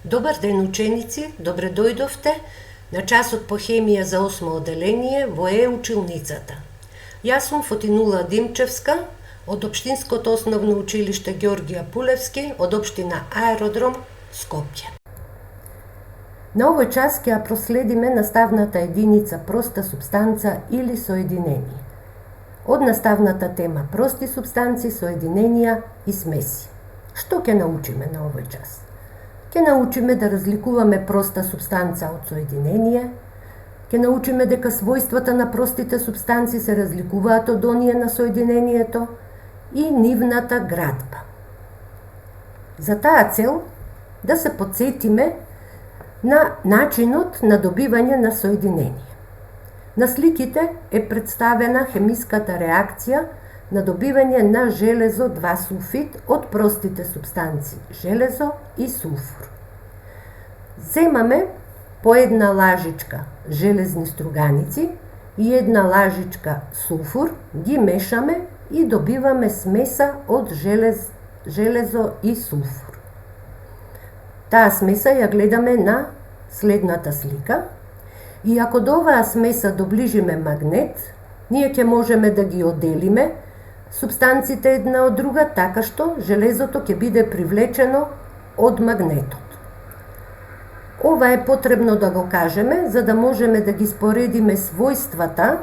Добар ден, ученици, добре дојдовте на часот по хемија за 8 оделение во училницата. Јас сум Фотинула Димчевска од Општинското основно училиште Ѓорѓе Апулевски од општина Аеродром, Скопје. На овој час ќе ја проследиме наставната единица проста супстанца или соединение. Од наставната тема прости супстанци, соединенија и смеси. Што ќе научиме на овој час? Ќе научиме да разликуваме проста супстанца од соединение, ќе научиме дека својствата на простите супстанци се разликуваат од оние на соединението и нивната градба. За таа цел да се потсетиме на начинот на добивање на соединение. На сликите е представена хемиската реакција на добивање на железо 2 сулфид од простите супстанци железо и сулфур. Земаме по една лажичка железни струганици и една лажичка сулфур, ги мешаме и добиваме смеса од железо и сулфур. Таа смеса ја гледаме на следната слика и ако до оваа смеса доближиме магнет, ние ќе можеме да ги оделиме супстанците една од друга, така што железото ќе биде привлечено од магнетот. Ова е потребно да го кажеме, за да можеме да ги споредиме својствата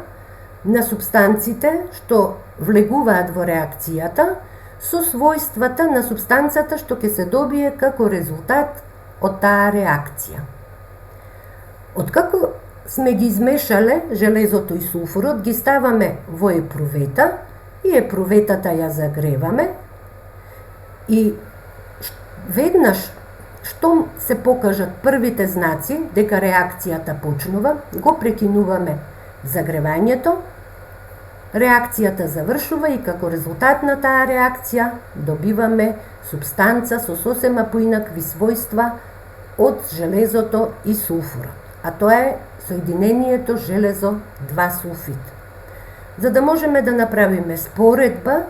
на супстанците што влегуваат во реакцијата со својствата на супстанцата што ќе се добие како резултат од таа реакција. Откако сме ги измешале железото и сулфурот, ги ставаме во епрувета и епруветата ја загреваме и веднаш што се покажат првите знаци дека реакцијата почнува, го прекинуваме загревањето, реакцијата завршува и како резултат на таа реакција добиваме супстанца со сосема поинакви својства од железото и сулфурот, а тоа е соединението железо 2 сулфид. За да можеме да направиме споредба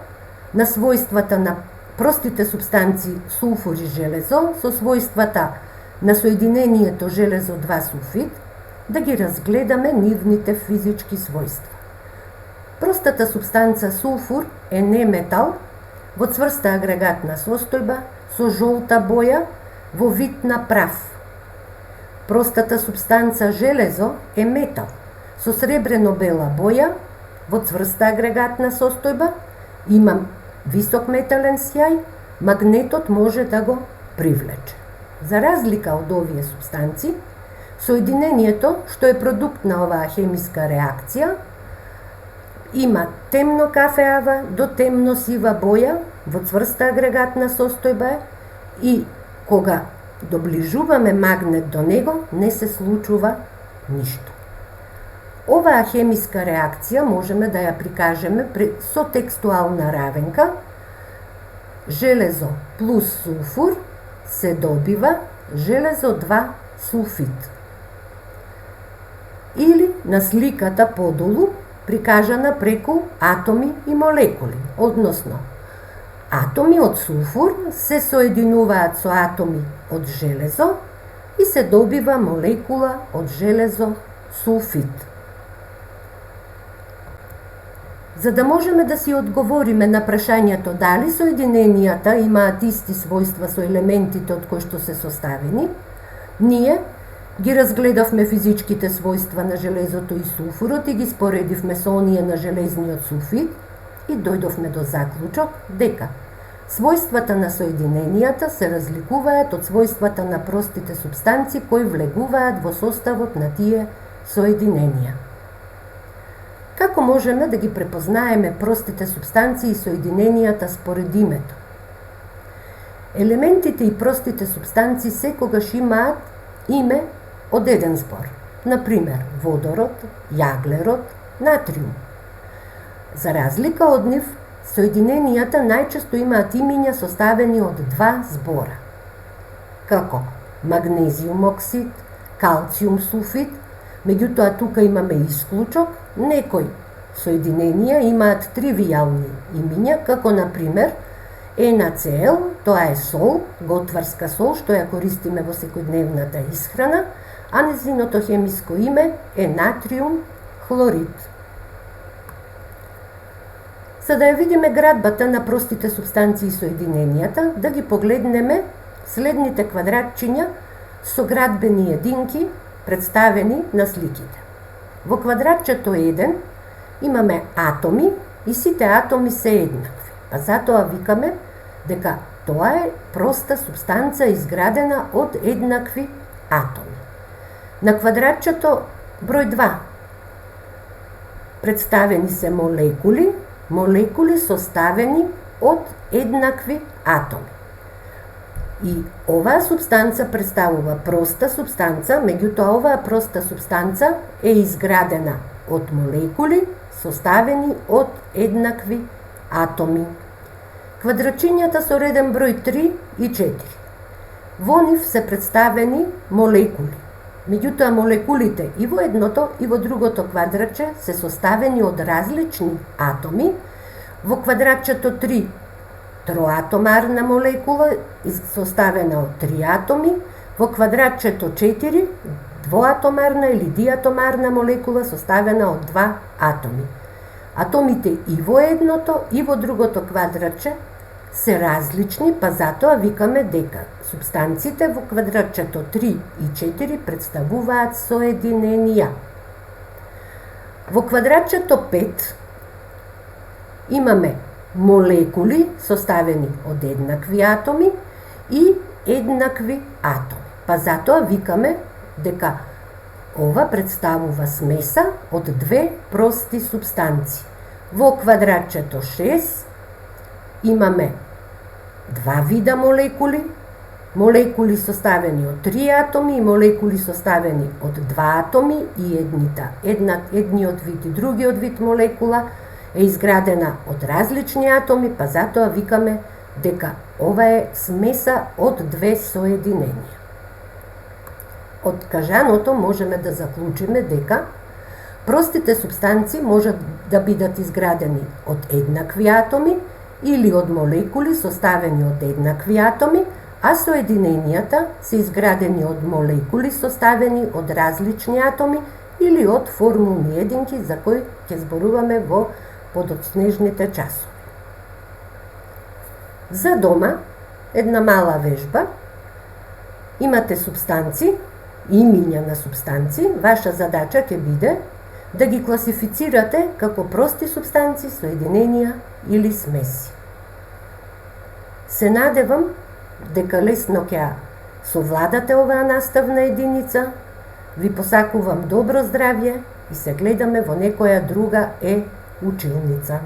на својствата на простите супстанци сулфур и железо со својствата на соединението железо 2 сулфид, да ги разгледаме нивните физички својства. Простата супстанца сулфур е неметал во цврста агрегатна состојба со жолта боја во вид на прав. Простата супстанца железо е метал со сребрено-бела боја во цврста агрегатна состојба, има висок метален сјај, магнетот може да го привлече. За разлика од овие супстанци, соединението, што е продукт на оваа хемиска реакција, има темно кафеава до темно сива боја во цврста агрегатна состојба и кога доближуваме магнет до него, не се случува ништо. Оваа хемиска реакција можеме да ја прикажеме со текстуална равенка. Железо плюс сулфур се добива железо 2 сулфид. Или на сликата подолу прикажана преку атоми и молекули, односно атоми од сулфур се соединуваат со атоми од железо и се добива молекула од железо сулфид. За да можеме да си одговориме на прашањето дали соединенијата имаат исти својства со елементите од кои што се составени, ние ги разгледавме физичките својства на железото и сулфурот и ги споредивме со оние на железниот сулфид и дојдовме до заклучок дека својствата на соединенијата се разликуваат од својствата на простите супстанци кои влегуваат во составот на тие соединенија. Како можеме да ги препознаеме простите супстанци и соединенијата според името? Елементите и простите супстанци секогаш имаат име од еден збор. Например, водород, јаглерод, натриум. За разлика од нив, соединенијата најчесто имаат имиња составени од 2 збора. Како магнезиум оксид, калциум сулфид, меѓутоа тука имаме исклучок, некои соединенија имаат тривијални имиња, како например NaCl, тоа е сол, готварска сол, што ја користиме во секојдневната исхрана, а незиното хемиско име е натриум хлорид. За да ја видиме градбата на простите супстанции и соединенијата, да ги погледнеме следните квадратчиња со градбени единки представени на сликите. Во квадратчето 1 имаме атоми и сите атоми се еднакви, па затоа викаме дека тоа е проста супстанца изградена од еднакви атоми. На квадратчето број 2 представени се молекули составени од еднакви атоми. И оваа супстанца представува проста субстанца, меѓутоа оваа проста субстанца е изградена од молекули составени од еднакви атоми. Квадратчињата со реден број 3 и 4. Во нив се представени молекули. Меѓутоа молекулите и во едното и во другото квадратче се составени од различни атоми. Во квадратчето 3 троатомарна молекула составена од 3 атоми, во квадратчето 4 двоатомарна или диатомарна молекула составена од 2 атоми. Атомите и во едното и во другото квадратче се различни, па затоа викаме дека субстанците во квадратчето 3 и 4 представуваат соединенија. Во квадратчето 5 имаме молекули составени од еднакви атоми и еднакви атоми. Па затоа викаме дека ова представува смеса од две прости субстанции. Во квадратчето 6 имаме два вида молекули составени од 3 атоми и молекули составени од 2 атоми и едниот вид и другиот вид молекула е изградена од различни атоми, па затоа викаме дека ова е смеса од две соединенија. Од кажаното можеме да заклучиме дека простите субстанции можат да бидат изградени од еднакви атоми или од молекули составени од еднакви атоми, а соединенијата се изградени од молекули составени од различни атоми или од формулни единки за кои ќе зборуваме во подоцнежните часови. За дома, една мала вежба, имате субстанции, имиња на субстанции, ваша задача ќе биде да ги класифицирате како прости субстанции, соединенија или смеси. Се надевам дека лесно ќе совладате оваа наставна единица, ви посакувам добро здравје и се гледаме во некоја друга училница.